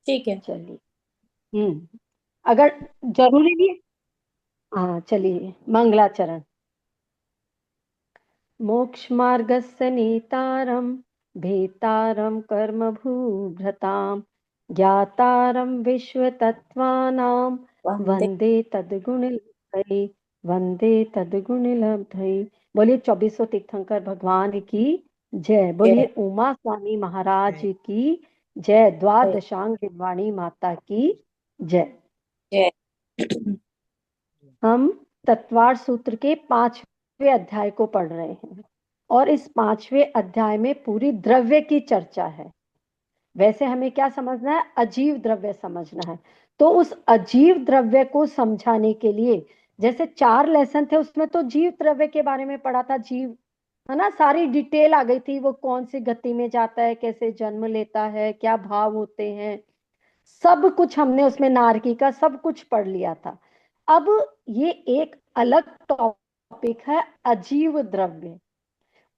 ठीक है। चलिए। अगर जरूरी भी है। हाँ चलिए, मंगलाचरण। मोक्ष मार्गस्य नेतारम, भेतारम कर्म भूभृताम, ज्ञातारम विश्व तत्वानाम, वंदे। वंदे तद्गुण लब्धये, वंदे तद्गुण लब्धये। बोलिए 2400 तीर्थंकर भगवान की जय। जय बोलिए उमा स्वामी महाराज की जय। जय द्वादशांग वाणी माता की जय। जय। हम तत्वार सूत्र के 5वें अध्याय को पढ़ रहे हैं और इस 5वें अध्याय में पूरी द्रव्य की चर्चा है। वैसे हमें क्या समझना है? अजीव द्रव्य समझना है। तो उस अजीव द्रव्य को समझाने के लिए, जैसे 4 लेसन थे उसमें तो जीव द्रव्य के बारे में पढ़ा था। जीव है ना, सारी डिटेल आ गई थी। वो कौन सी गति में जाता है, कैसे जन्म लेता है, क्या भाव होते हैं, सब कुछ हमने उसमें नारकी का सब कुछ पढ़ लिया था। अब ये एक अलग टॉपिक है, अजीव द्रव्य।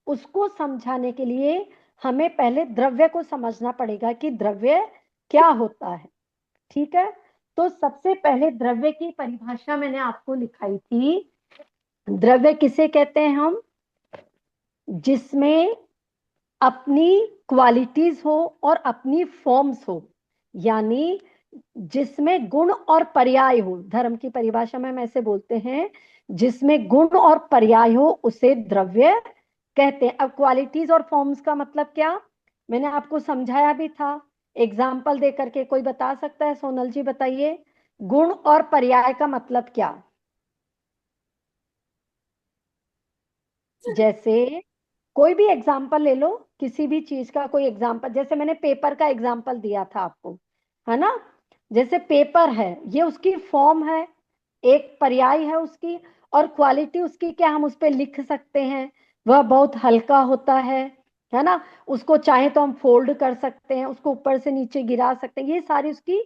उसको समझाने के लिए हमें पहले द्रव्य को समझना पड़ेगा कि द्रव्य क्या होता है। ठीक है। तो सबसे पहले द्रव्य की परिभाषा मैंने आपको लिखाई थी। द्रव्य किसे कहते हैं हम? जिसमें अपनी क्वालिटीज हो और अपनी फॉर्म्स हो, यानी जिसमें गुण और पर्याय हो। धर्म की परिभाषा में हम ऐसे बोलते हैं, जिसमें गुण और पर्याय हो उसे द्रव्य कहते हैं। अब क्वालिटीज और फॉर्म्स का मतलब क्या, मैंने आपको समझाया भी था एग्जाम्पल दे करके। कोई बता सकता है? सोनल जी बताइए, गुण और पर्याय का मतलब क्या? जैसे कोई भी एग्जाम्पल ले लो, किसी भी चीज का कोई एग्जाम्पल। जैसे मैंने पेपर का एग्जाम्पल दिया था आपको, है ना। जैसे पेपर है, ये उसकी फॉर्म है, एक पर्याय है उसकी। और क्वालिटी उसकी क्या, हम उस पर लिख सकते हैं। वह बहुत हल्का होता है ना। उसको चाहे तो हम फोल्ड कर सकते हैं, उसको ऊपर से नीचे गिरा सकते हैं। ये सारी उसकी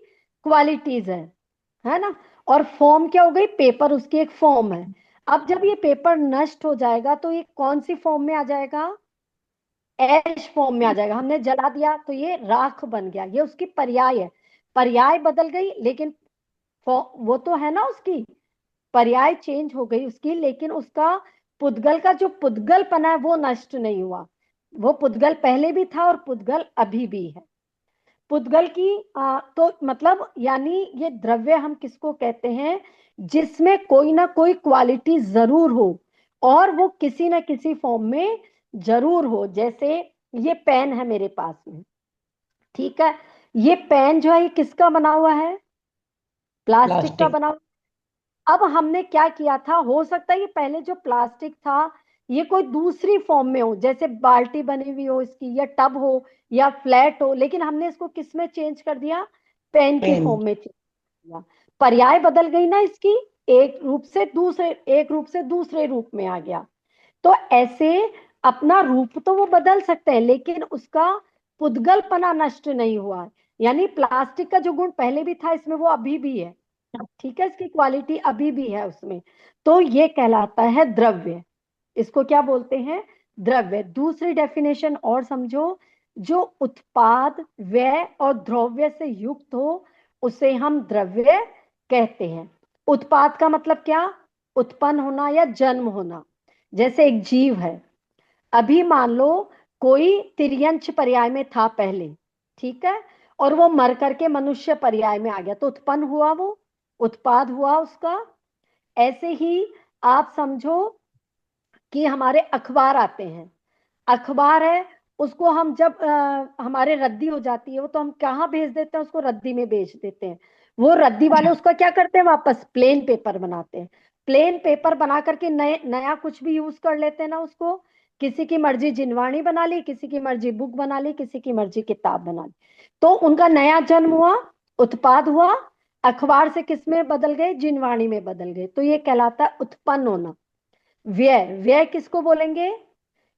क्वालिटीज है ना। और फॉर्म क्या हो गई? पेपर उसकी एक फॉर्म है। अब जब ये पेपर नष्ट हो जाएगा तो ये कौन सी फॉर्म में आ जाएगा? ऐश फॉर्म में आ जाएगा। हमने जला दिया तो ये राख बन गया, ये उसकी पर्याय है। पर्याय बदल गई लेकिन वो तो है ना, उसकी पर्याय चेंज हो गई उसकी, लेकिन उसका पुद्गल का जो पुद्गलपना है वो नष्ट नहीं हुआ। वो पुद्गल पहले भी था और पुद्गल अभी भी है। पुद्गल की तो मतलब यानी ये द्रव्य हम किसको कहते हैं? जिसमें कोई ना कोई क्वालिटी जरूर हो और वो किसी ना किसी फॉर्म में जरूर हो। जैसे ये पेन है मेरे पास में, ठीक है। ये पेन जो है ये किसका बना हुआ है? प्लास्टिक का प्लास्टिक। बना हुआ। अब हमने क्या किया था, हो सकता है ये पहले जो प्लास्टिक था ये कोई दूसरी फॉर्म में हो, जैसे बाल्टी बनी हुई हो इसकी, या टब हो, या फ्लैट हो, लेकिन हमने इसको किस में चेंज कर दिया? पेन की पेन। फॉर्म में चेंज कर दिया। पर्याय बदल गई ना इसकी, एक रूप से दूसरे रूप में आ गया। तो ऐसे अपना रूप तो वो बदल सकते हैं लेकिन उसका पुद्गलपना नष्ट नहीं हुआ। यानी प्लास्टिक का जो गुण पहले भी था इसमें वो अभी भी है। ठीक है, इसकी क्वालिटी अभी भी है उसमें। तो ये कहलाता है द्रव्य। इसको क्या बोलते हैं? द्रव्य। दूसरी डेफिनेशन और समझो, जो उत्पाद व्यय और द्रव्य से युक्त हो उसे हम द्रव्य कहते हैं। उत्पाद का मतलब क्या? उत्पन्न होना या जन्म होना। जैसे एक जीव है, अभी मान लो कोई तिर्यंच पर्याय में था पहले, ठीक है, और वो मर करके मनुष्य पर्याय में आ गया तो उत्पन्न हुआ, वो उत्पाद हुआ उसका। ऐसे ही आप समझो कि हमारे अखबार आते हैं। अखबार है, उसको हम जब हमारे रद्दी हो जाती है वो, तो हम कहाँ भेज देते हैं? उसको रद्दी में भेज देते हैं। वो रद्दी वाले उसका क्या करते हैं? वापस प्लेन पेपर बनाते हैं। प्लेन पेपर बना करके नए नया कुछ भी यूज कर लेते हैं ना उसको। किसी की मर्जी जिनवाणी बना ली, किसी की मर्जी बुक बना ली, किसी की मर्जी किताब बना ली। तो उनका नया जन्म हुआ, उत्पाद हुआ। अखबार से किस में बदल गए? जिनवाणी में बदल गए। तो ये कहलाता है उत्पन्न होना। व्यय। व्यय किसको बोलेंगे?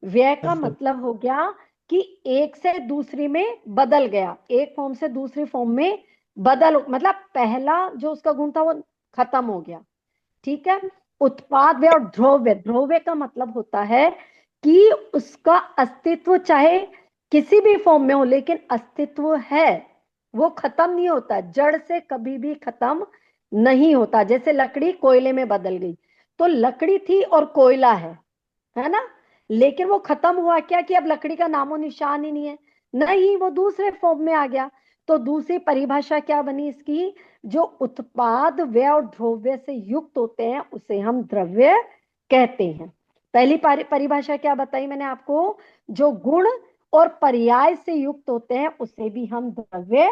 व्यय का मतलब हो गया कि एक से दूसरी में बदल गया, एक फॉर्म से दूसरी फॉर्म में मतलब पहला जो उसका गुण था वो खत्म हो गया। ठीक है। उत्पाद व्यय और ध्रुव्य। ध्रुव्य का मतलब होता है कि उसका अस्तित्व चाहे किसी भी फॉर्म में हो लेकिन अस्तित्व है। वो खत्म नहीं होता, जड़ से कभी भी खत्म नहीं होता। जैसे लकड़ी कोयले में बदल गई, तो लकड़ी थी और कोयला है ना, लेकिन वो खत्म हुआ क्या कि अब लकड़ी का नामो निशान ही नहीं है, नहीं, वो दूसरे फॉर्म में आ गया। तो दूसरी परिभाषा क्या बनी इसकी, जो उत्पाद व्यय और द्रव्य से युक्त होते हैं उसे हम द्रव्य कहते हैं। पहली परिभाषा क्या बताई मैंने आपको, जो गुण और पर्याय से युक्त होते हैं उसे भी हम द्रव्य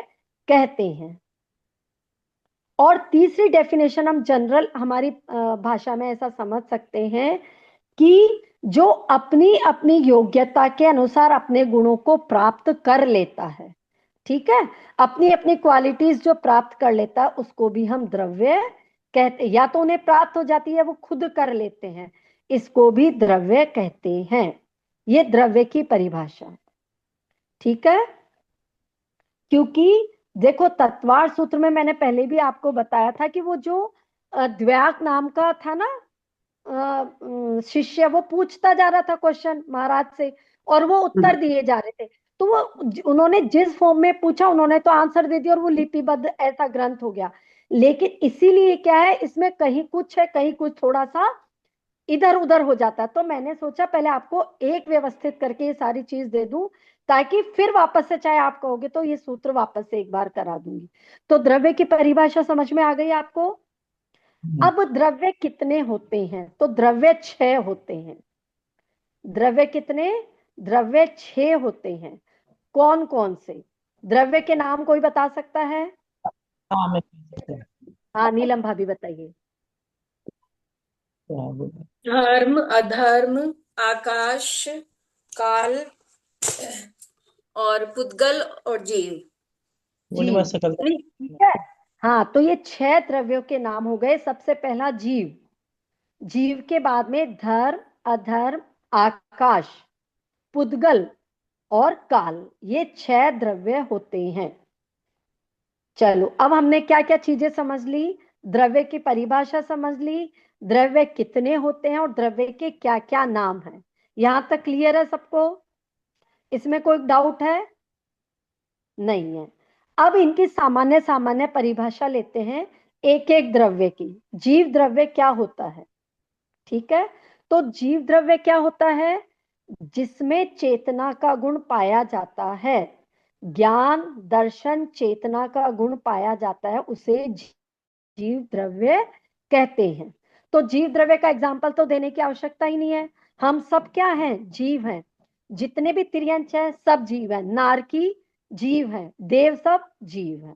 कहते हैं। और तीसरी डेफिनेशन हम जनरल हमारी भाषा में ऐसा समझ सकते हैं कि जो अपनी अपनी योग्यता के अनुसार अपने गुणों को प्राप्त कर लेता है, ठीक है, अपनी अपनी क्वालिटीज जो प्राप्त कर लेता है उसको भी हम द्रव्य कहते, या तो उन्हें प्राप्त हो जाती है वो खुद कर लेते हैं, इसको भी द्रव्य कहते हैं। ये द्रव्य की परिभाषा, ठीक है। क्योंकि देखो तत्वार सूत्र में मैंने पहले भी आपको बताया था कि वो जो द्व्याक नाम का था ना शिष्य, वो पूछता जा रहा था क्वेश्चन महाराज से और वो उत्तर दिए जा रहे थे, तो वो उन्होंने जिस फॉर्म में पूछा उन्होंने तो आंसर दे दिया और वो लिपिबद्ध ऐसा ग्रंथ हो गया। लेकिन इसीलिए क्या है, इसमें कहीं कुछ है कहीं कुछ थोड़ा सा इधर उधर हो जाता है, तो मैंने सोचा पहले आपको एक व्यवस्थित करके ये सारी चीज दे दूं, ताकि फिर वापस से चाहे आप कहोगे तो ये सूत्र वापस से एक बार करा दूंगी। तो द्रव्य की परिभाषा समझ में आ गई आपको। अब द्रव्य कितने होते हैं, तो द्रव्य 6 होते हैं। द्रव्य कितने, द्रव्य 6 होते हैं। कौन कौन से द्रव्य के नाम कोई बता सकता है? हाँ मैं पूछ सकता हूँ। हाँ नीलम भाभी बताइए। क्या बोला? धर्म, अधर्म, आकाश, काल और पुद्गल और जीव। बोले मैं जीव, सकल ठीक है। हाँ तो ये 6 द्रव्यों के नाम हो गए। सबसे पहला जीव, जीव के बाद में धर्म, अधर्म, आकाश, पुद्गल और काल, ये 6 द्रव्य होते हैं। चलो अब हमने क्या क्या चीजें समझ ली, द्रव्य की परिभाषा समझ ली, द्रव्य कितने होते हैं और द्रव्य के क्या क्या नाम हैं। यहां तक क्लियर है सबको? इसमें कोई डाउट है? नहीं है। अब इनकी सामान्य सामान्य परिभाषा लेते हैं एक एक द्रव्य की। जीव द्रव्य क्या होता है, ठीक है। तो जीव द्रव्य क्या होता है, जिसमें चेतना का गुण पाया जाता है, ज्ञान दर्शन चेतना का गुण पाया जाता है, उसे जीव द्रव्य कहते हैं। तो जीव द्रव्य का एग्जाम्पल तो देने की आवश्यकता ही नहीं है, हम सब क्या हैं, जीव हैं। जितने भी तिर्यंच हैं सब जीव हैं, नारकी जीव हैं, देव सब जीव हैं।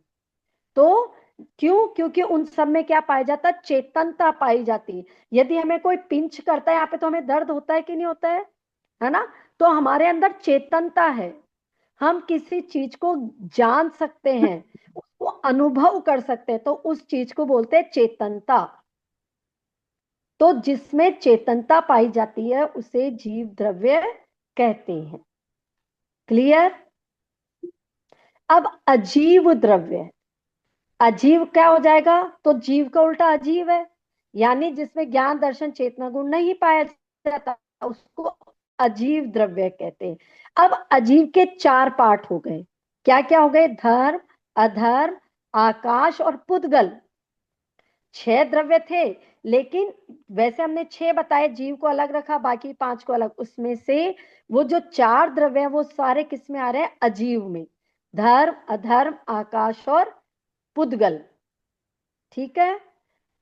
तो क्यों, क्योंकि उन सब में क्या पाया जाता है, चेतनता पाई जाती है। यदि हमें कोई पिंच करता है यहाँ पे तो हमें दर्द होता है कि नहीं होता है ना। तो हमारे अंदर चेतनता है, हम किसी चीज को जान सकते हैं, उसको अनुभव कर सकते हैं, तो उस चीज को बोलते हैं चेतनता। तो जिसमें चेतनता पाई जाती है उसे जीव द्रव्य कहते हैं। क्लियर? अब अजीव द्रव्य, अजीव क्या हो जाएगा, तो जीव का उल्टा अजीव है, यानी जिसमें ज्ञान दर्शन चेतना गुण नहीं पाया जाता उसको अजीव द्रव्य कहते हैं। अब अजीव के 4 पार्ट हो गए, क्या क्या हो गए, धर्म, अधर्म, आकाश और पुद्गल। 6 द्रव्य थे, लेकिन वैसे हमने 6 बताए, जीव को अलग रखा, बाकी 5 को अलग। उसमें से वो जो 4 द्रव्य है वो सारे किस में आ रहे हैं, अजीव में, धर्म, अधर्म, आकाश और पुद्गल, ठीक है।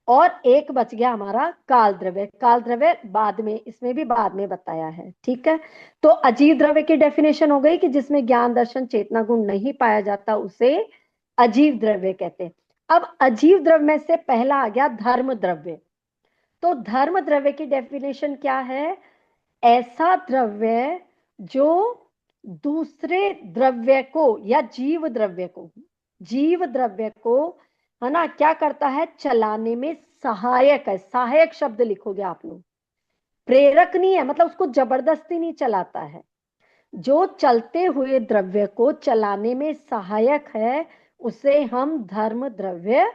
और एक बच गया हमारा काल द्रव्य, काल द्रव्य बाद में, इसमें भी बाद में बताया है, ठीक है। तो अजीव द्रव्य की डेफिनेशन हो गई कि जिसमें ज्ञान दर्शन चेतना गुण नहीं पाया जाता उसे अजीव द्रव्य कहते हैं। अब अजीव द्रव्य में से पहला आ गया धर्म द्रव्य। तो धर्म द्रव्य की डेफिनेशन क्या है, ऐसा द्रव्य जो दूसरे द्रव्य को या जीव द्रव्य को, जीव द्रव्य को, है ना, क्या करता है, चलाने में सहायक है। सहायक शब्द लिखोगे आप लोग, प्रेरक नहीं है, मतलब उसको जबरदस्ती नहीं चलाता है। जो चलते हुए द्रव्य को चलाने में सहायक है उसे हम धर्म द्रव्य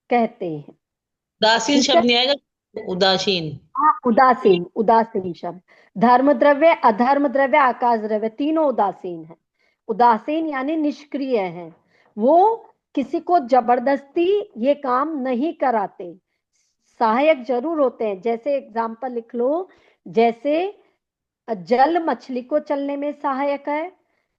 कहते हैं, उदासीन ठीक है। शब्द नहीं आएगा? उदासीन। हाँ उदासीन, उदासीन शब्द। धर्म द्रव्य, अधर्म द्रव्य, आकाश द्रव्य, तीनों उदासीन है। उदासीन यानी निष्क्रिय है, वो किसी को जबरदस्ती ये काम नहीं कराते, सहायक जरूर होते हैं। जैसे एग्जाम्पल लिख लो, जैसे जल मछली को चलने में सहायक है,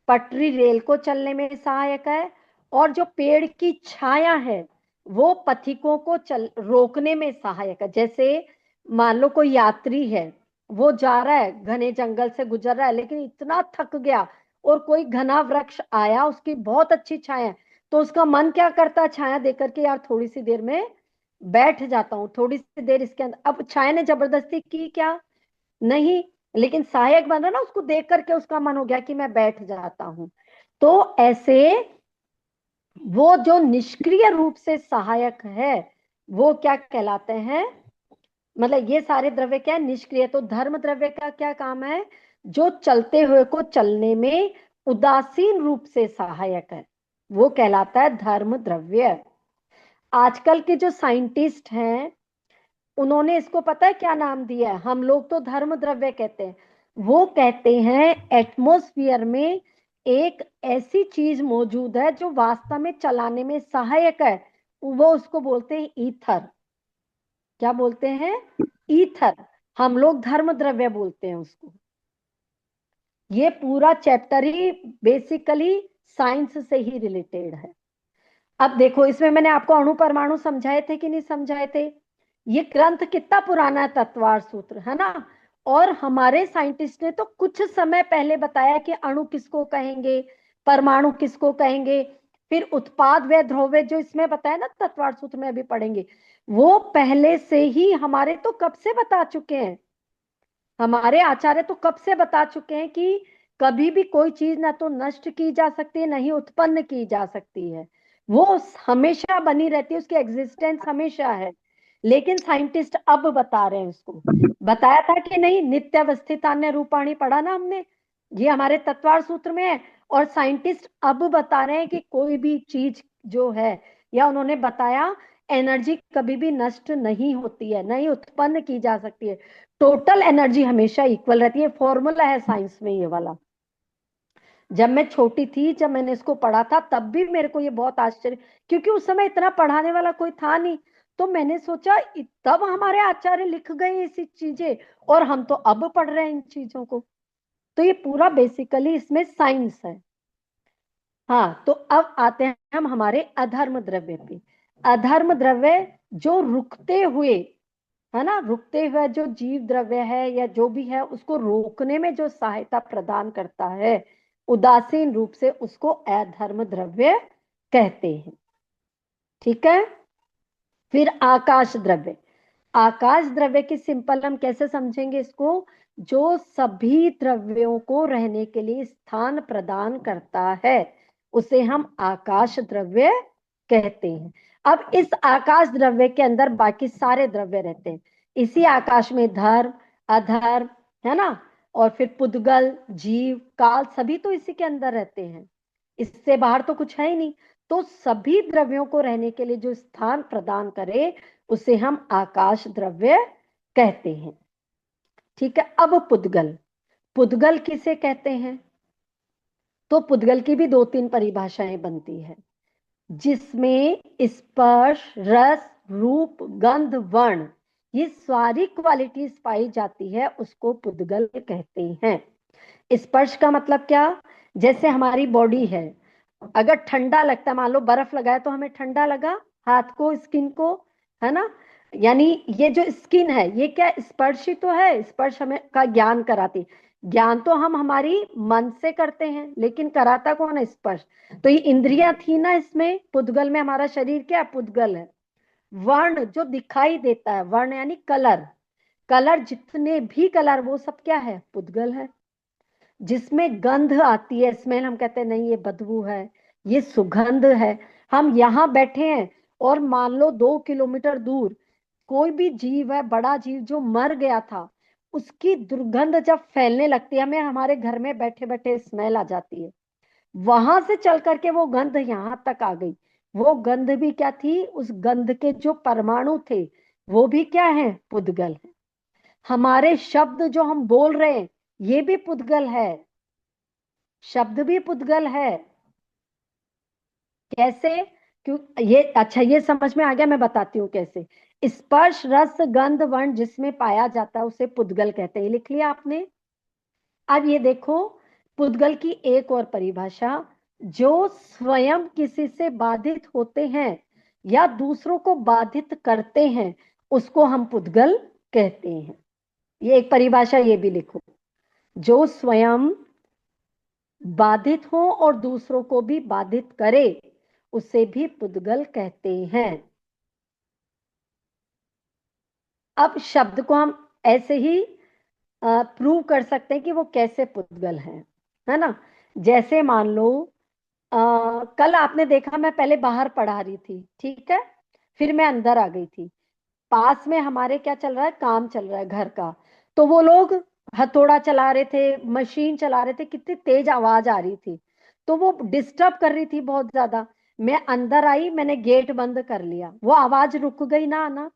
पटरी रेल को चलने में सहायक है, और जो पेड़ की छाया है वो पथिकों को चल रोकने में सहायक है। जैसे मान लो कोई यात्री है, वो जा रहा है, घने जंगल से गुजर रहा है, लेकिन इतना थक गया और कोई घना वृक्ष आया, उसकी बहुत अच्छी छाया है, तो उसका मन क्या करता है, छाया देकर के यार थोड़ी सी देर में बैठ जाता हूँ, थोड़ी सी देर इसके अंदर। अब छाया ने जबरदस्ती की क्या? नहीं, लेकिन सहायक बन रहा ना, उसको देख करके उसका मन हो गया कि मैं बैठ जाता हूं। तो ऐसे वो जो निष्क्रिय रूप से सहायक है वो क्या कहलाते हैं? मतलब ये सारे द्रव्य क्या है? निष्क्रिय। तो धर्म द्रव्य का क्या काम है? जो चलते हुए को चलने में उदासीन रूप से सहायक है, वो कहलाता है धर्म द्रव्य। आजकल के जो साइंटिस्ट हैं, उन्होंने इसको पता है क्या नाम दिया है? हम लोग तो धर्म द्रव्य कहते हैं, वो कहते हैं एटमॉस्फेयर में एक ऐसी चीज मौजूद है जो वास्तव में चलाने में सहायक है, वो उसको बोलते हैं ईथर। क्या बोलते हैं? ईथर। हम लोग धर्म द्रव्य बोलते हैं उसको। ये पूरा चैप्टर ही बेसिकली साइंस से ही रिलेटेड है। अब देखो, इसमें मैंने आपको अणु परमाणु समझाए थे कि नहीं समझाए थे? ये ग्रंथ कितना पुराना है, तत्वार सूत्र, है ना? और हमारे साइंटिस्ट ने तो कुछ समय पहले बताया कि अणु किसको कहेंगे, परमाणु किसको कहेंगे, फिर उत्पाद व द्रव्य जो इसमें बताया ना तत्वार सूत्र में, अभी पढ़ेंगे, वो पहले से ही हमारे तो कब से बता चुके हैं। हमारे आचार्य तो कब से बता चुके हैं कि कभी भी कोई चीज ना तो नष्ट की जा सकती है, ना ही उत्पन्न की जा सकती है, वो हमेशा बनी रहती है, उसकी एग्जिस्टेंस हमेशा है। लेकिन साइंटिस्ट अब बता रहे हैं उसको। बताया था कि नहीं? नित्यावस्थितान्य रूपाणी पढ़ा ना हमने, ये हमारे तत्वार सूत्र में है। और साइंटिस्ट अब बता रहे हैं कि कोई भी चीज जो है, या उन्होंने बताया, एनर्जी कभी भी नष्ट नहीं होती है, नहीं उत्पन्न की जा सकती है, टोटल एनर्जी हमेशा इक्वल रहती है। फॉर्मूला है साइंस में ये वाला। जब मैं छोटी थी, जब मैंने इसको पढ़ा था, तब भी मेरे को ये बहुत आश्चर्य, क्योंकि उस समय इतना पढ़ाने वाला कोई था नहीं, तो मैंने सोचा तब हमारे आचार्य लिख गए ऐसी चीजें, और हम तो अब पढ़ रहे हैं इन चीजों को। तो ये पूरा बेसिकली इसमें साइंस है। हाँ, तो अब आते हैं हम हमारे अधर्म द्रव्य पे। अधर्म द्रव्य जो रुकते हुए, है ना, रुकते हुए जो जीव द्रव्य है या जो भी है, उसको रोकने में जो सहायता प्रदान करता है उदासीन रूप से, उसको अधर्म द्रव्य कहते हैं। ठीक है। फिर आकाश द्रव्य। आकाश द्रव्य की सिंपल हम कैसे समझेंगे इसको? जो सभी द्रव्यों को रहने के लिए स्थान प्रदान करता है, उसे हम आकाश द्रव्य कहते हैं। अब इस आकाश द्रव्य के अंदर बाकी सारे द्रव्य रहते हैं। इसी आकाश में धर्म, अधर्म, है ना, और फिर पुद्गल, जीव, काल, सभी तो इसी के अंदर रहते हैं। इससे बाहर तो कुछ है ही नहीं। तो सभी द्रव्यों को रहने के लिए जो स्थान प्रदान करे, उसे हम आकाश द्रव्य कहते हैं। ठीक है। अब पुद्गल। पुद्गल किसे कहते हैं? तो पुद्गल की भी दो तीन परिभाषाएं बनती है, जिसमें स्पर्श, रस, रूप, गंध, वर्ण, ये सारी क्वालिटीज पाई जाती है, उसको पुद्गल कहते हैं। स्पर्श का मतलब क्या? जैसे हमारी बॉडी है, अगर ठंडा लगता है, मान लो बर्फ लगाया तो हमें ठंडा लगा, हाथ को, स्किन को, है ना? यानी ये जो स्किन है, ये क्या स्पर्श ही तो है। स्पर्श हमें का ज्ञान कराती, ज्ञान तो हम हमारी मन से करते हैं, लेकिन कराता कौन है? स्पर्श। तो ये इंद्रियां थी ना इसमें, पुद्गल में हमारा शरीर क्या है? पुद्गल है। वर्ण जो दिखाई देता है, वर्ण यानी कलर, कलर जितने भी कलर, वो सब क्या है? पुद्गल है। जिसमें गंध आती है, स्मेल, हम कहते हैं नहीं ये बदबू है, ये सुगंध है। हम यहाँ बैठे हैं और मान लो 2 किलोमीटर दूर कोई भी जीव है, बड़ा जीव जो मर गया था, उसकी दुर्गंध जब फैलने लगती है, हमें हमारे घर में बैठे बैठे स्मेल आ जाती है, वहां से चल करके वो गंध यहाँ तक आ गई। वो गंध भी क्या थी? उस गंध के जो परमाणु थे, वो भी क्या है? पुद्गल है। हमारे शब्द जो हम बोल रहे हैं, ये भी पुद्गल है, शब्द भी पुद्गल है। कैसे? क्यों? ये अच्छा, ये समझ में आ गया, मैं बताती हूँ कैसे। स्पर्श रस गंध वर्ण जिसमें पाया जाता है उसे पुद्गल कहते हैं, लिख लिया आपने। अब ये देखो, पुद्गल की एक और परिभाषा, जो स्वयं किसी से बाधित होते हैं या दूसरों को बाधित करते हैं उसको हम पुद्गल कहते हैं। ये एक परिभाषा, ये भी लिखो, जो स्वयं बाधित हो और दूसरों को भी बाधित करे उसे भी पुद्गल कहते हैं। अब शब्द को हम ऐसे ही प्रूव कर सकते हैं कि वो कैसे पुद्गल है ना। जैसे मान लो, कल आपने देखा मैं पहले बाहर पढ़ा रही थी, ठीक है, फिर मैं अंदर आ गई थी। पास में हमारे क्या चल रहा है, काम चल रहा है घर का। तो वो लोग हथौड़ा चला रहे थे, मशीन चला रहे थे, कितनी तेज आवाज आ रही थी, तो वो डिस्टर्ब कर रही थी बहुत ज्यादा। मैं अंदर आई, मैंने गेट बंद कर लिया, वो आवाज रुक गई ना आना,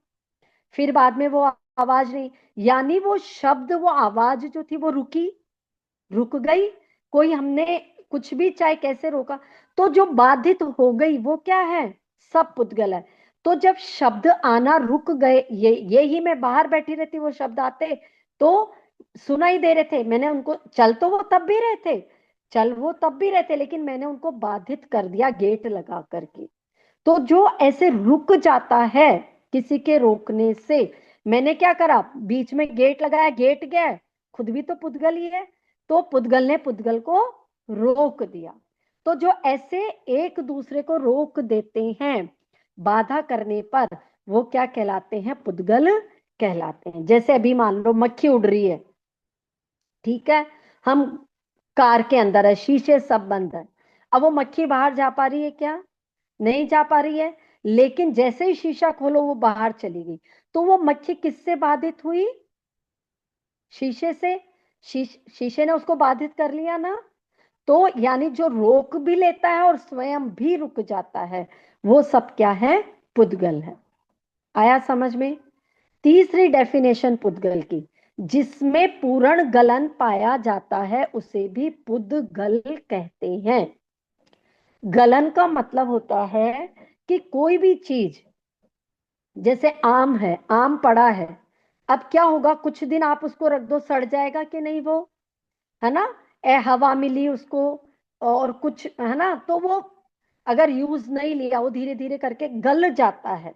फिर बाद में वो आवाज नहीं, यानी वो शब्द, वो आवाज जो थी वो रुक गई। कोई हमने कुछ भी चाहे कैसे रोका, तो जो बाधित हो गई वो क्या है, सब पुद्गल है। तो जब शब्द आना रुक गए, ये ही मैं बाहर बैठी रहती, वो शब्द आते तो सुनाई दे रहे थे, मैंने उनको, चल तो वो तब भी रहे थे, चल वो तब भी रहे थे, लेकिन मैंने उनको बाधित कर दिया गेट लगा करके। तो जो ऐसे रुक जाता है किसी के रोकने से, मैंने क्या करा, बीच में गेट लगाया, गेट गया, खुद भी तो पुद्गल ही है, तो पुद्गल ने पुद्गल को रोक दिया। तो जो ऐसे एक दूसरे को रोक देते हैं बाधा करने पर, वो क्या कहलाते हैं, पुद्गल कहलाते हैं। जैसे अभी मान लो मक्खी उड़ रही है, ठीक है, हम कार के अंदर है, शीशे सब बंद है, अब वो मक्खी बाहर जा पा रही है क्या, नहीं जा पा रही है। लेकिन जैसे ही शीशा खोलो वो बाहर चली गई, तो वो मक्खी किससे बाधित हुई, शीशे से। शीशे ने उसको बाधित कर लिया ना। तो यानी जो रोक भी लेता है और स्वयं भी रुक जाता है, वो सब क्या है, पुद्गल है। आया समझ में? तीसरी डेफिनेशन पुद्गल की, जिसमें पूर्ण गलन पाया जाता है उसे भी पुद्गल कहते हैं। गलन का मतलब होता है कि कोई भी चीज, जैसे आम है, आम पड़ा है, अब क्या होगा, कुछ दिन आप उसको रख दो, सड़ जाएगा कि नहीं वो, है ना, हवा मिली उसको और कुछ, है ना, तो वो अगर यूज नहीं लिया, वो धीरे धीरे करके गल जाता है।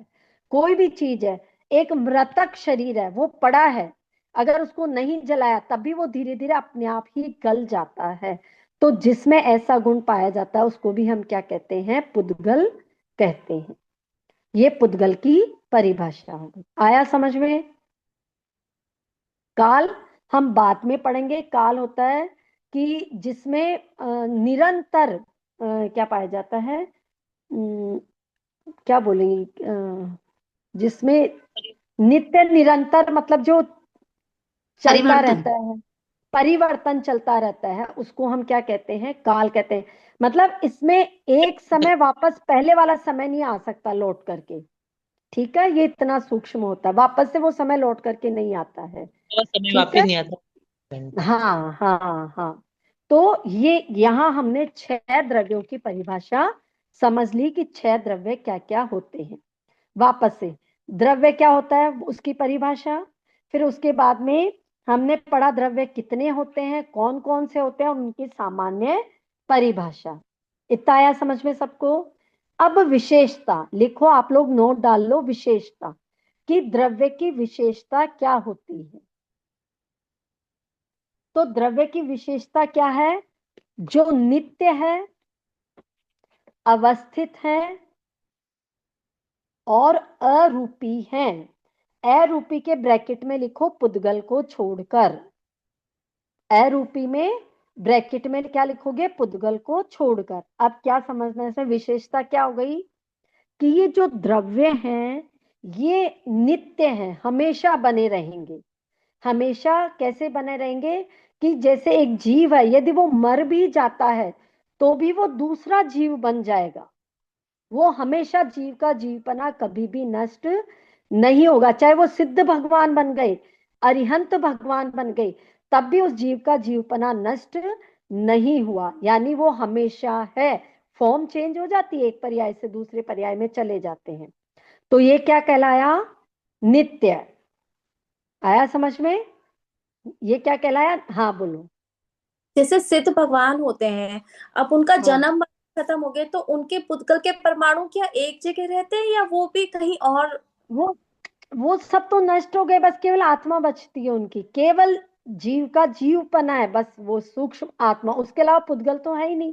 कोई भी चीज है, एक मृतक शरीर है, वो पड़ा है, अगर उसको नहीं जलाया तभी वो धीरे धीरे अपने आप ही गल जाता है। तो जिसमें ऐसा गुण पाया जाता है उसको भी हम क्या कहते हैं, पुद्गल कहते हैं। ये पुद्गल की परिभाषा हो गई। आया समझ में? काल हम बाद में पढ़ेंगे। काल होता है कि जिसमें निरंतर क्या पाया जाता है, क्या बोलेंगे, जिसमें नित्य निरंतर, मतलब जो चलता परिवर्तन। रहता है, परिवर्तन चलता रहता है, उसको हम क्या कहते हैं, काल कहते हैं। मतलब इसमें एक समय वापस पहले वाला समय नहीं आ सकता लौट करके, ठीक है, ये इतना सूक्ष्म होता है, वापस से वो समय लौट करके नहीं आता है, और समय ठीक वापस है। नहीं आता। हाँ हाँ हाँ। तो ये यहाँ हमने 6 द्रव्यों की परिभाषा समझ ली कि 6 द्रव्य क्या क्या होते हैं। वापस से, द्रव्य क्या होता है उसकी परिभाषा, फिर उसके बाद में हमने पढ़ा द्रव्य कितने होते हैं, कौन कौन से होते हैं, उनकी सामान्य परिभाषा। इतना आया समझ में सबको? अब विशेषता लिखो, आप लोग नोट डाल लो, विशेषता कि द्रव्य की विशेषता क्या होती है। तो द्रव्य की विशेषता क्या है, जो नित्य है, अवस्थित है और अरूपी है। अरूपी के ब्रैकेट में लिखो पुद्गल को छोड़कर, अरूपी में ब्रैकेट में क्या लिखोगे, पुद्गल को छोड़कर। अब क्या समझना है इसमें, विशेषता क्या हो गई कि ये जो द्रव्य हैं ये नित्य हैं, हमेशा बने रहेंगे। हमेशा कैसे बने रहेंगे, कि जैसे एक जीव है, यदि वो मर भी जाता है तो भी वो दूसरा जीव बन जाएगा, वो हमेशा जीव का जीवपना कभी भी नष्ट नहीं होगा। चाहे वो सिद्ध भगवान बन गए, अरिहंत भगवान बन गए, तब भी उस जीव का जीवपना नष्ट नहीं हुआ, यानी वो हमेशा है, फॉर्म चेंज हो जाती है, एक पर्याय से दूसरे पर्याय में चले जाते हैं। तो ये क्या कहलाया? नित्य। आया समझ में? ये क्या कहलाया? हाँ बोलो। जैसे सिद्ध भगवान होते हैं, अब उनका हाँ, जन्म मरण खत्म हो गया, तो उनके पुद्गल के परमाणु क्या एक जगह रहते हैं या वो भी कहीं और? वो वो सब तो नष्ट हो गए, बस केवल आत्मा बचती है उनकी, केवल जीव का जीवपना है, बस वो सूक्ष्म आत्मा, उसके अलावा पुद्गल तो है ही नहीं।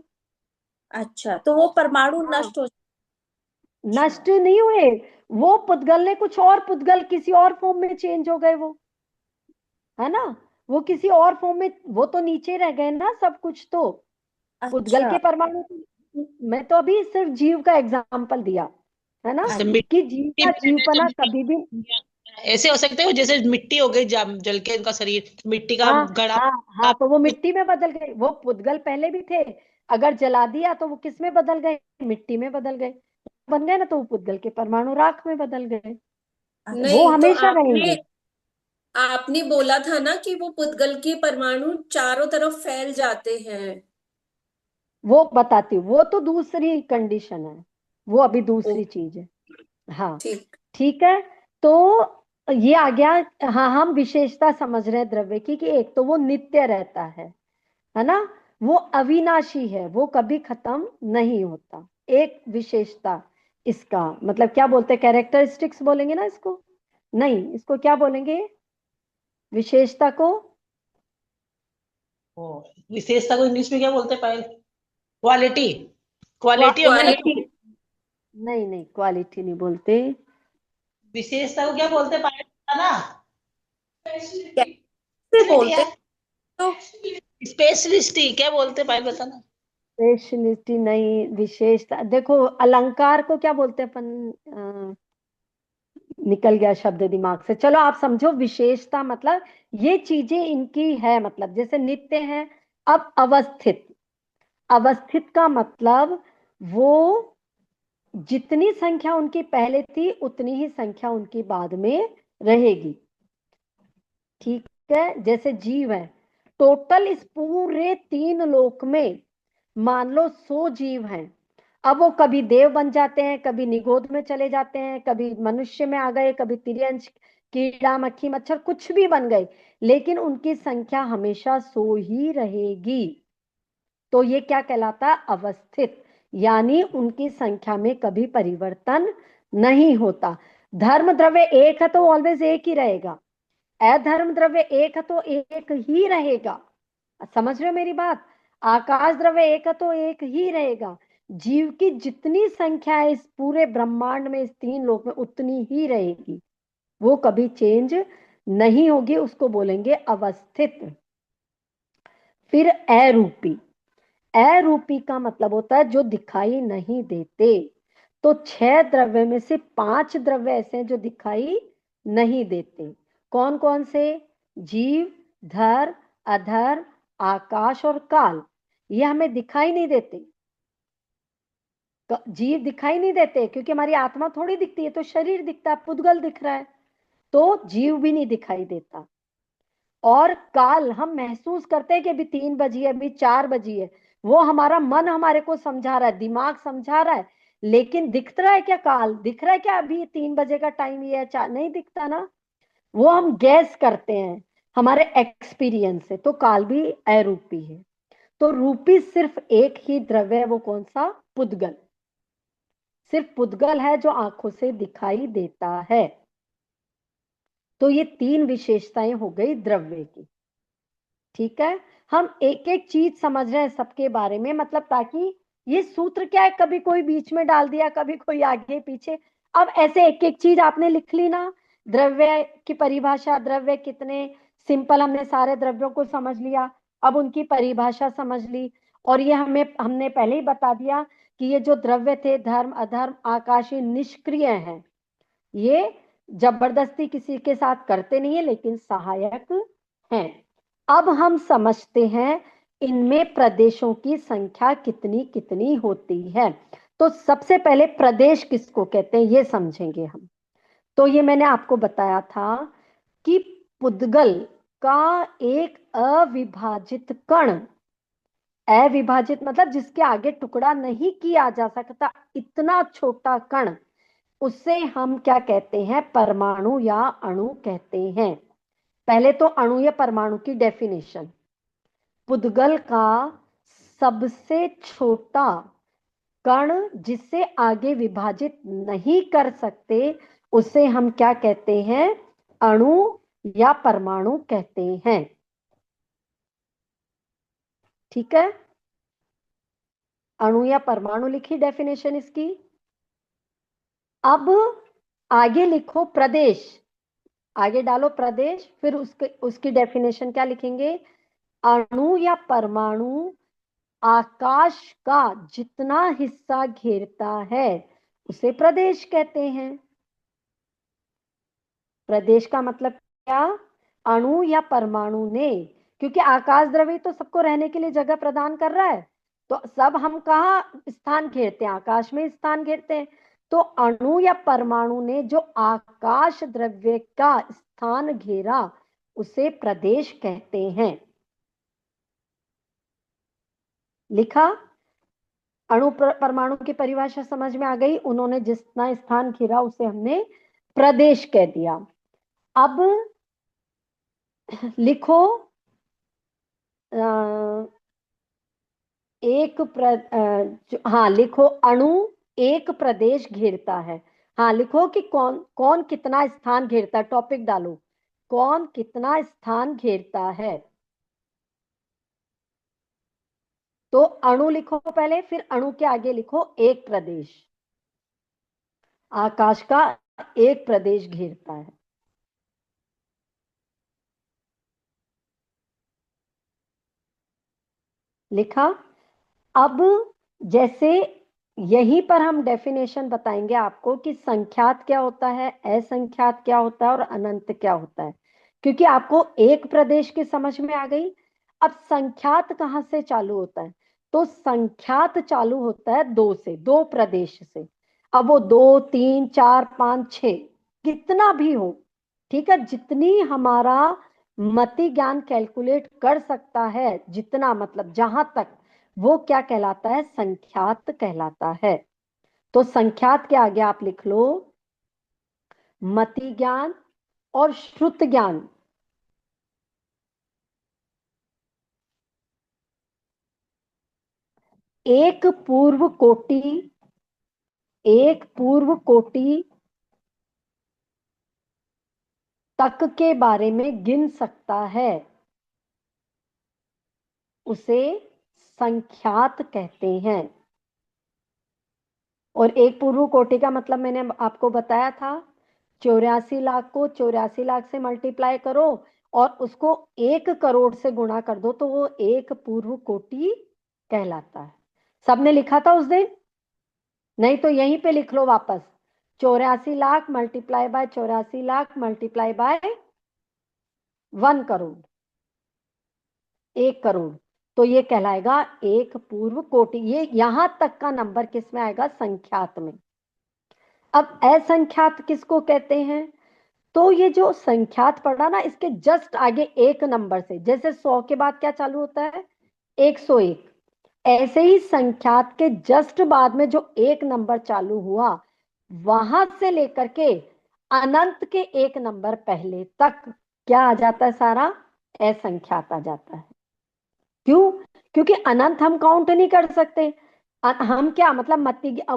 अच्छा, तो वो परमाणु हाँ, नष्ट हो। अच्छा। नष्ट नहीं हुए, वो पुद्गल ने कुछ और, पुद्गल किसी और फॉर्म में चेंज हो गए वो, है ना? वो किसी और फॉर्म में, वो तो नीचे रह गए ना सब कुछ तो। पुद्गल अच्छा। के परमाणु मैं तो अभी सिर्फ जीव का एग्जांपल दिया, है ना, जैसे कि जीव मिट्टी का में रहते हैं तो जीवपना कभी भी। मिट्टी ऐसे हो सकते हो, जैसे मिट्टी हो गई जल के उनका शरीर, मिट्टी का हाँ घड़ा। हाँ हाँ, तो वो मिट्टी में बदल गए, वो पुद्गल पहले भी थे, अगर जला दिया तो वो किस में बदल गए? मिट्टी में बदल गए, बन गए ना, तो वो पुद्गल के परमाणु राख में बदल गए। वो नहीं, तो हमेशा आपने रहेंगे। आपने बोला था ना कि वो पुद्गल के परमाणु चारों तरफ फैल जाते हैं। वो बताती हूँ, वो तो दूसरी कंडीशन है, वो अभी ओ, दूसरी चीज है। हाँ, ठीक। ठीक है। तो ये आ गया। हाँ, हम विशेषता समझ रहे हैं द्रव्य की, कि एक तो वो नित्य रहता है ना, वो अविनाशी है, वो कभी खत्म नहीं होता। एक विशेषता इसका मतलब क्या बोलते हैं? कैरेक्टरिस्टिक्स बोलेंगे ना इसको? नहीं, इसको क्या बोलेंगे विशेषता को? ओ, विशेषता को इंग्लिश में क्या बोलते हैं पायल? क्वालिटी। क्वालिटी होगी ना। क्वालिटी। नहीं नहीं, क्वालिटी नहीं बोलते। विशेषता को क्या बोलते हैं पायल, पता ना? कैसे स्पेशलिटी बोलते है। हैं? तो स्पेशलिस्टी क्या बोलते हैं पायल, पता ना? स्पेशलिटी नहीं, विशेषता देखो, अलंकार को क्या बोलते हैं अपन? निकल गया शब्द दिमाग से, चलो आप समझो, विशेषता मतलब ये चीजें इनकी है, मतलब जैसे नित्य है। अब अवस्थित, अवस्थित का मतलब वो जितनी संख्या उनकी पहले थी उतनी ही संख्या उनकी बाद में रहेगी। ठीक है, जैसे जीव है, टोटल इस पूरे तीन लोक में मान लो 100 जीव हैं। अब वो कभी देव बन जाते हैं, कभी निगोद में चले जाते हैं, कभी मनुष्य में आ गए, कभी तिर्यंश, कीड़ा मक्खी मच्छर कुछ भी बन गए, लेकिन उनकी संख्या हमेशा 100 ही रहेगी। तो ये क्या कहलाता है? अवस्थित, यानी उनकी संख्या में कभी परिवर्तन नहीं होता। धर्म द्रव्य एक है तो ऑलवेज एक ही रहेगा, अधर्म द्रव्य एक है तो एक ही रहेगा। समझ रहे हो मेरी बात? आकाश द्रव्य एक है तो एक ही रहेगा। जीव की जितनी संख्या है इस पूरे ब्रह्मांड में, इस तीन लोक में, उतनी ही रहेगी, वो कभी चेंज नहीं होगी, उसको बोलेंगे अवस्थित। फिर अरूपी, अरूपी का मतलब होता है जो दिखाई नहीं देते। तो 6 द्रव्य में से 5 द्रव्य ऐसे हैं जो दिखाई नहीं देते। कौन कौन से? जीव, धर, अधर, आकाश और काल, ये हमें दिखाई नहीं देते। जीव दिखाई नहीं देते क्योंकि हमारी आत्मा थोड़ी दिखती है, तो शरीर दिखता है, पुद्गल दिख रहा है, तो जीव भी नहीं दिखाई देता। और काल हम महसूस करते हैं कि अभी 3 बजी है, अभी 4 बजी है, वो हमारा मन हमारे को समझा रहा है, दिमाग समझा रहा है, लेकिन दिख रहा है क्या? काल दिख रहा है क्या अभी 3 बजे का टाइम ये है, चार नहीं दिखता ना, वो हम गैस करते हैं हमारे एक्सपीरियंस से। तो काल भी अरूपी है। तो रूपी सिर्फ एक ही द्रव्य है, वो कौन सा? पुद्गल। सिर्फ पुद्गल है जो आंखों से दिखाई देता है। तो ये 3 विशेषताएं हो गई द्रव्य की। ठीक है, हम एक एक चीज समझ रहे हैं सबके बारे में, मतलब ताकि ये सूत्र क्या है, कभी कोई बीच में डाल दिया, कभी कोई आगे पीछे, अब ऐसे एक एक चीज आपने लिख ली ना। द्रव्य की परिभाषा, द्रव्य कितने, सिंपल, हमने सारे द्रव्यों को समझ लिया, अब उनकी परिभाषा समझ ली। और ये हमने पहले ही बता दिया कि ये जो द्रव्य थे, धर्म अधर्म आकाशीय, निष्क्रिय हैं, ये जबरदस्ती किसी के साथ करते नहीं है, लेकिन सहायक हैं। अब हम समझते हैं इनमें प्रदेशों की संख्या कितनी कितनी होती है। तो सबसे पहले प्रदेश किसको कहते हैं ये समझेंगे हम। तो ये मैंने आपको बताया था कि पुद्गल का एक अविभाजित कण अविभाजित मतलब जिसके आगे टुकड़ा नहीं किया जा सकता, इतना छोटा कण, उससे हम क्या कहते हैं? परमाणु या अणु कहते हैं। पहले तो अणु या परमाणु की डेफिनेशन, पुद्गल का सबसे छोटा कण जिससे आगे विभाजित नहीं कर सकते, उसे हम क्या कहते हैं? अणु या परमाणु कहते हैं। ठीक है, अणु या परमाणु लिखी डेफिनेशन इसकी। अब आगे लिखो प्रदेश, आगे डालो प्रदेश, फिर उसकी डेफिनेशन क्या लिखेंगे? अणु या परमाणु आकाश का जितना हिस्सा घेरता है उसे प्रदेश कहते हैं। प्रदेश का मतलब क्या? अणु या परमाणु ने, क्योंकि आकाश द्रव्य तो सबको रहने के लिए जगह प्रदान कर रहा है, तो सब हम कहाँ स्थान घेरते हैं? आकाश में स्थान घेरते हैं। तो अणु या परमाणु ने जो आकाश द्रव्य का स्थान घेरा उसे प्रदेश कहते हैं। लिखा? अणु परमाणु की परिभाषा समझ में आ गई? उन्होंने जितना स्थान घेरा उसे हमने प्रदेश कह दिया। अब लिखो हाँ लिखो, अणु एक प्रदेश घेरता है। हाँ लिखो कि कौन कौन कितना स्थान घेरता है, टॉपिक डालो, कौन कितना स्थान घेरता है। तो अणु लिखो पहले, फिर अणु के आगे लिखो एक प्रदेश, आकाश का एक प्रदेश घेरता है। लिखा? अब जैसे यहीं पर हम डेफिनेशन बताएंगे आपको कि संख्यात क्या होता है, असंख्यात क्या होता है और अनंत क्या होता है, क्योंकि आपको एक प्रदेश की समझ में आ गई। अब संख्यात कहां से चालू होता है? तो संख्यात चालू होता है दो से, दो प्रदेश से। अब वो 2, 3, 4, 5, 6 कितना भी हो, ठीक है, जितनी हमारा मति ज्ञान कैलकुलेट कर सकता है, जितना मतलब जहां तक, वो क्या कहलाता है? संख्यात कहलाता है। तो संख्यात के आगे आप लिख लो मति ज्ञान और श्रुत ज्ञान। एक पूर्व कोटि तक के बारे में गिन सकता है, उसे संख्यात कहते हैं। और एक पूर्व कोटि का मतलब मैंने आपको बताया था, 84 लाख को 84 लाख से मल्टीप्लाई करो और उसको 1 करोड़ से गुणा कर दो, तो वो एक पूर्व कोटि कहलाता है। सबने लिखा था उस दिन? नहीं तो यहीं पे लिख लो वापस, 84 lakh multiply by 84 lakh multiply by 1 crore, 1 crore, तो ये कहलाएगा एक पूर्व कोटि। ये यहां तक का नंबर किस में आएगा? संख्यात में। अब असंख्यात किसको कहते हैं? तो ये जो संख्यात पढ़ा ना, इसके जस्ट आगे एक नंबर से, जैसे 100 के बाद क्या चालू होता है? 101, ऐसे ही संख्यात के जस्ट बाद में जो एक नंबर चालू हुआ, वहां से लेकर के अनंत के एक नंबर पहले तक क्या आ जाता है? सारा असंख्यात आ जाता है। क्यों? क्योंकि अनंत हम काउंट नहीं कर सकते। हम क्या मतलब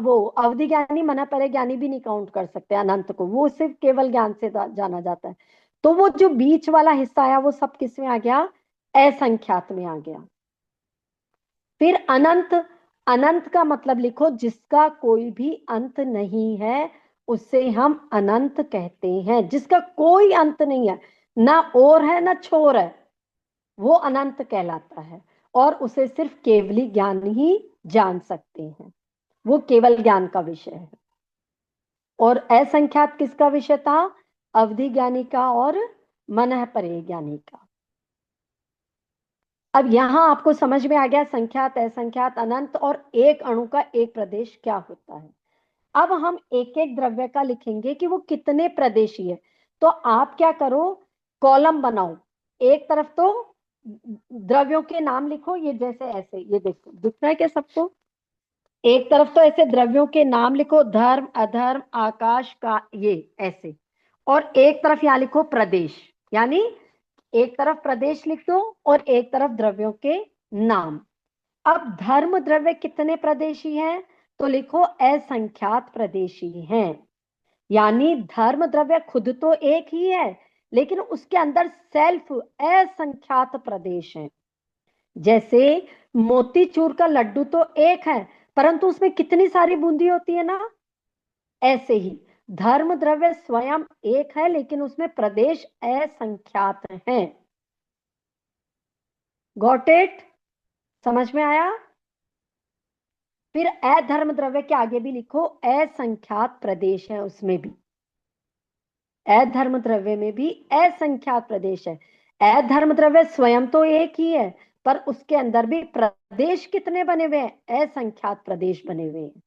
वो अवधि ज्ञानी मना परे ज्ञानी भी नहीं काउंट कर सकते अनंत को, वो सिर्फ केवल ज्ञान से जाना जाता है। तो वो जो बीच वाला हिस्सा आया वो सब किस में आ गया? असंख्यात में आ गया। फिर अनंत, अनंत का मतलब लिखो जिसका कोई भी अंत नहीं है, उसे हम अनंत कहते हैं। जिसका कोई अंत नहीं है, ना और है ना छोर है, वो अनंत कहलाता है। और उसे सिर्फ केवली ज्ञान ही जान सकते हैं, वो केवल ज्ञान का विषय है। और असंख्यात किसका विषय था? अवधि ज्ञानी का और मनः परे ज्ञानी का। अब यहां आपको समझ में आ गया संख्यात, असंख्यात, अनंत और एक अणु का एक प्रदेश क्या होता है। अब हम एक एक द्रव्य का लिखेंगे कि वो कितने प्रदेशी है। तो आप क्या करो, कॉलम बनाओ, एक तरफ तो द्रव्यों के नाम लिखो, ये जैसे ऐसे, ये देखो दिख रहा है क्या सबको? एक तरफ तो ऐसे द्रव्यों के नाम लिखो, धर्म अधर्म आकाश का, ये ऐसे। और एक तरफ यहाँ लिखो प्रदेश, यानी एक तरफ प्रदेश लिख दो और एक तरफ द्रव्यों के नाम। अब धर्म द्रव्य कितने प्रदेशी हैं? तो लिखो असंख्यात प्रदेशी हैं। यानी धर्म द्रव्य खुद तो एक ही है, लेकिन उसके अंदर सेल्फ असंख्यात प्रदेश हैं। जैसे मोतीचूर का लड्डू तो एक है, परंतु उसमें कितनी सारी बूंदी होती है ना, ऐसे ही धर्म द्रव्य स्वयं एक है, लेकिन उसमें प्रदेश असंख्यात हैं। Got it? समझ में आया? फिर अधर्म द्रव्य के आगे भी लिखो असंख्यात प्रदेश है, उसमें भी अधर्म द्रव्य में भी असंख्यात प्रदेश है। अधर्म द्रव्य स्वयं तो एक ही है, पर उसके अंदर भी प्रदेश कितने बने हुए हैं? असंख्यात प्रदेश बने हुए हैं।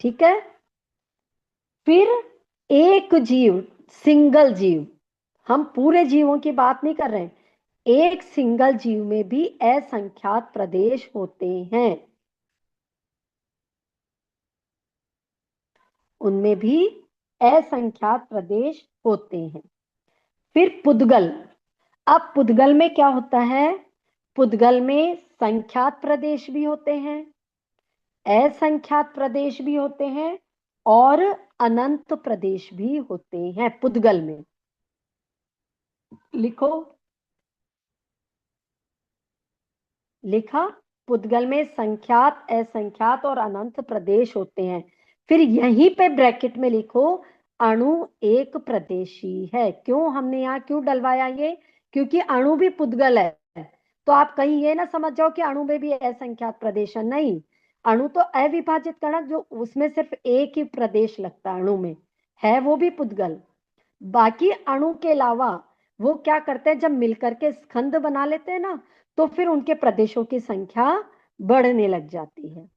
ठीक है। फिर एक जीव, सिंगल जीव, हम पूरे जीवों की बात नहीं कर रहे हैं, एक सिंगल जीव में भी असंख्यात प्रदेश होते हैं, उनमें भी असंख्यात प्रदेश होते हैं। फिर पुद्गल। अब पुद्गल में क्या होता है? पुद्गल में संख्यात प्रदेश भी होते हैं, असंख्यात प्रदेश भी होते हैं और अनंत प्रदेश भी होते हैं पुद्गल में। लिखो, लिखा, पुद्गल में संख्यात असंख्यात और अनंत प्रदेश होते हैं। फिर यहीं पे ब्रैकेट में लिखो अणु एक प्रदेशी है। क्यों हमने यहाँ क्यों डलवाया ये? क्योंकि अणु भी पुद्गल है। तो आप कहीं ये ना समझ जाओ कि अणु में भी असंख्यात प्रदेश है, नहीं। अणु तो अविभाजित कणक, जो उसमें सिर्फ एक ही प्रदेश लगता है अणु में, है वो भी पुद्गल। बाकी अणु के अलावा वो क्या करते हैं, जब मिलकर के स्कंद बना लेते हैं ना, तो फिर उनके प्रदेशों की संख्या बढ़ने लग जाती है।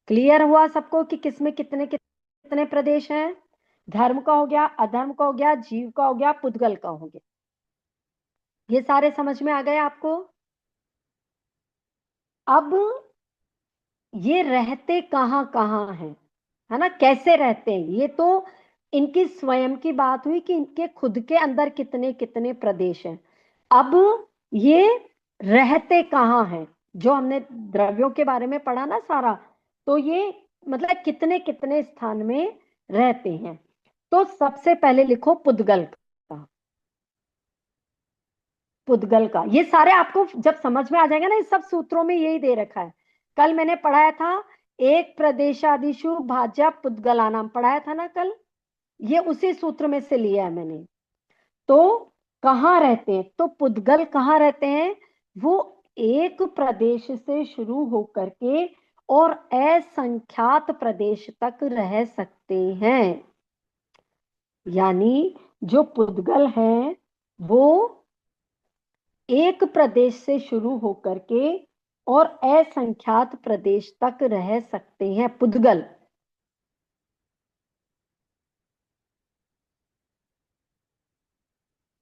क्लियर हुआ सबको कि किसमें कितने कितने प्रदेश हैं? धर्म का हो गया, अधर्म का हो गया, जीव का हो गया, पुद्गल का हो गया। ये सारे समझ में आ गए आपको? अब ये रहते कहाँ कहाँ हैं, है ना, कैसे रहते हैं, ये तो इनकी स्वयं की बात हुई कि इनके खुद के अंदर कितने कितने प्रदेश हैं। अब ये रहते कहाँ हैं, जो हमने द्रव्यों के बारे में पढ़ा ना सारा, तो ये मतलब कितने कितने स्थान में रहते हैं। तो सबसे पहले लिखो पुद्गल का। पुद्गल का ये सारे आपको जब समझ में आ जाएगा ना, इस सब सूत्रों में यही दे रखा है। कल मैंने पढ़ाया था एक प्रदेशादिशु भाज्या पुद्गला नाम, पढ़ाया था ना कल, ये उसी सूत्र में से लिया है मैंने। तो कहाँ रहते हैं? तो पुद्गल कहाँ रहते हैं? वो एक प्रदेश से शुरू होकर के और असंख्यात प्रदेश तक रह सकते हैं। यानी जो पुद्गल हैं वो एक प्रदेश से शुरू होकर के और असंख्यात प्रदेश तक रह सकते हैं पुद्गल।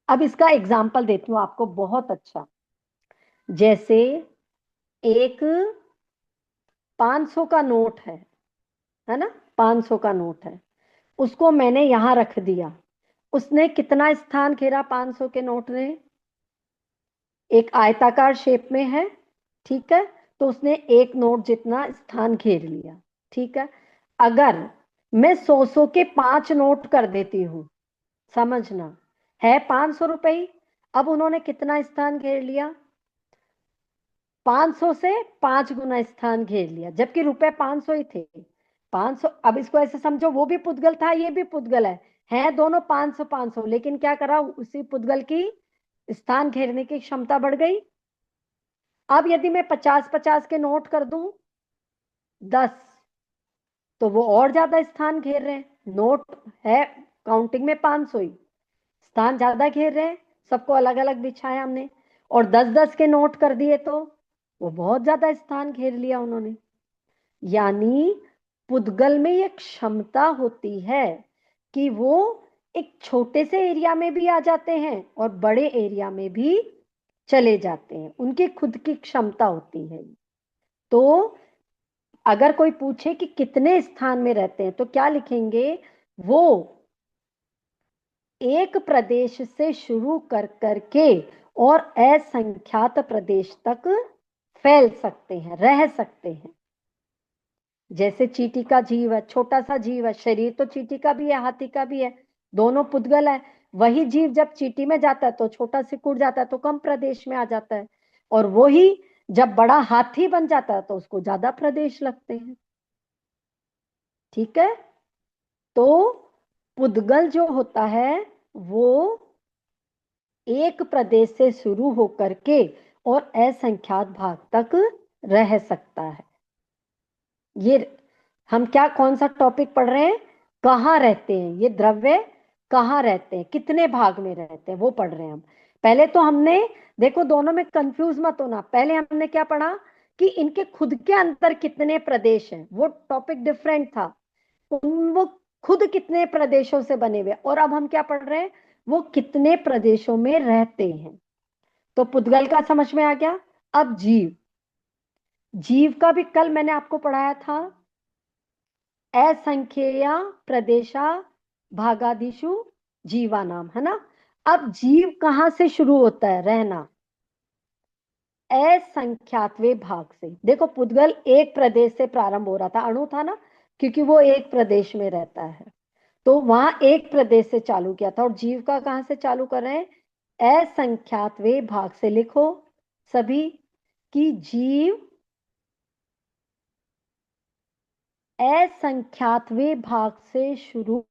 अब इसका एग्जाम्पल देती हूँ आपको बहुत अच्छा। जैसे एक 500 का नोट है ना, 500 का नोट है, उसको मैंने यहां रख दिया। उसने कितना स्थान घेरा? 500 के नोट ने एक आयताकार शेप में है, ठीक है, तो उसने एक नोट जितना स्थान घेर लिया। ठीक है, अगर मैं 100 के 5 नोट कर देती हूं, समझना, है 500 रुपए ही, अब उन्होंने कितना स्थान घेर लिया? 500 से 5 गुना स्थान घेर लिया, जबकि रुपए 500 ही थे। 500, अब इसको ऐसे समझो, वो भी पुद्गल था, ये भी पुद्गल है दोनों 500 500, लेकिन क्या करा, उसी पुद्गल की स्थान घेरने की क्षमता बढ़ गई। अब यदि मैं 50-50 के नोट कर दूं 10, तो वो और ज्यादा स्थान घेर रहे हैं। नोट है काउंटिंग में 500 ही, स्थान ज्यादा घेर रहे हैं, सबको अलग अलग बिछाया हमने। और 10-10 के नोट कर दिए तो वो बहुत ज्यादा स्थान घेर लिया उन्होंने। यानी पुद्गल में ये क्षमता होती है कि वो एक छोटे से एरिया में भी आ जाते हैं और बड़े एरिया में भी चले जाते हैं, उनकी खुद की क्षमता होती है। तो अगर कोई पूछे कि कितने स्थान में रहते हैं तो क्या लिखेंगे, वो एक प्रदेश से शुरू कर करके और असंख्यात प्रदेश तक फैल सकते हैं, रह सकते हैं। जैसे चींटी का जीव है, छोटा सा जीव है, शरीर तो चींटी का भी है, हाथी का भी है, दोनों पुद्गल है। वही जीव जब चींटी में जाता है तो छोटा सिकुड़ जाता है, तो कम प्रदेश में आ जाता है, और वही जब बड़ा हाथी बन जाता है तो उसको ज्यादा प्रदेश लगते हैं। ठीक है, तो पुद्गल जो होता है वो एक प्रदेश से शुरू होकर के और असंख्यात भाग तक रह सकता है। ये हम क्या, कौन सा टॉपिक पढ़ रहे हैं, कहाँ रहते हैं ये द्रव्य, कहाँ रहते हैं, कितने भाग में रहते हैं, वो पढ़ रहे हैं हम। पहले तो हमने, देखो दोनों में कंफ्यूज मत होना, पहले हमने क्या पढ़ा कि इनके खुद के अंदर कितने प्रदेश हैं, वो टॉपिक डिफरेंट था। वो खुद कितने प्रदेशों से बने हुए, और अब हम क्या पढ़ रहे हैं, वो कितने प्रदेशों में रहते हैं। तो पुद्गल का समझ में आ गया। अब जीव, जीव का भी कल मैंने आपको पढ़ाया था, असंख्येया प्रदेशा भागादिषु जीवा नाम, है ना। अब जीव कहां से शुरू होता है रहना, असंख्यातवें भाग से। देखो पुद्गल एक प्रदेश से प्रारंभ हो रहा था, अणु था ना, क्योंकि वो एक प्रदेश में रहता है, तो वहां एक प्रदेश से चालू किया था। और जीव का कहां से चालू कर रहे हैं, असंख्यातवें भाग से। लिखो सभी कि जीव असंख्यातवें भाग से शुरू